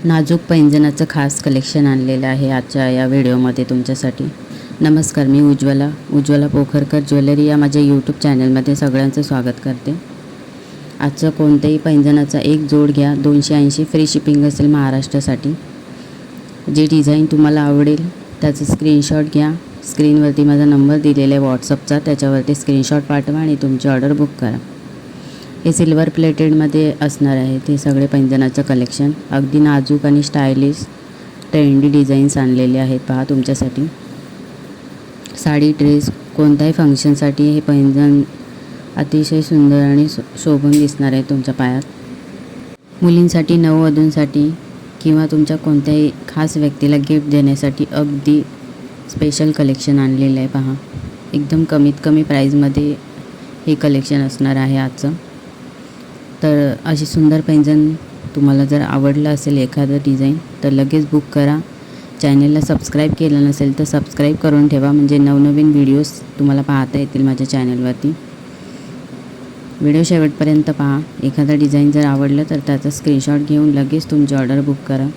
नाजूक पैंजणाचं खास कलेक्शन आणलेलं आहे आजच्या या व्हिडिओमध्ये तुमच्यासाठी. नमस्कार, मी उज्ज्वला पोखरकर ज्वेलरी या माझ्या यूट्यूब चॅनलमध्ये सगळ्यांचं स्वागत करते. आजचं कोणत्याही पैंजणाचा एक जोड घ्या, 280 फ्री शिपिंग असेल महाराष्ट्रासाठी. जी डिझाईन तुम्हाला आवडेल त्याचं स्क्रीनशॉट घ्या. स्क्रीनवरती माझा नंबर दिलेला आहे व्हॉट्सअपचा, त्याच्यावरती स्क्रीनशॉट पाठवा आणि तुमची ऑर्डर बुक करा. हे सिल्वर प्लेटेडमध्ये असणार आहे ते सगळे पैंजणाचं कलेक्शन. अगदी नाजूक आणि स्टायलिश ट्रेंडी डिझाईन्स आणलेले आहेत पहा तुमच्यासाठी. साडी, ड्रेस, कोणत्याही फंक्शनसाठी हे पैंजण अतिशय सुंदर आणि शोभून दिसणार आहे तुमच्या पायात. मुलींसाठी, नववधूंसाठी किंवा तुमच्या कोणत्याही खास व्यक्तीला गिफ्ट देण्यासाठी अगदी स्पेशल कलेक्शन आणलेलं आहे पहा. एकदम कमीत कमी प्राईजमध्ये हे कलेक्शन असणार आहे आजचं. तर अशी सुंदर पैंजण तुम्हाला जर आवडलं असेल एखादं डिझाईन तर लगेच बुक करा. चॅनलला सबस्क्राईब केलं नसेल तर सबस्क्राईब करून ठेवा, म्हणजे नवनवीन व्हिडिओज तुम्हाला पाहता येतील माझ्या चॅनलवरती. व्हिडिओ शेवटपर्यंत पहा. एखादा डिझाईन जर आवडलं तर त्याचा स्क्रीनशॉट घेऊन लगेच तुमची ऑर्डर बुक करा.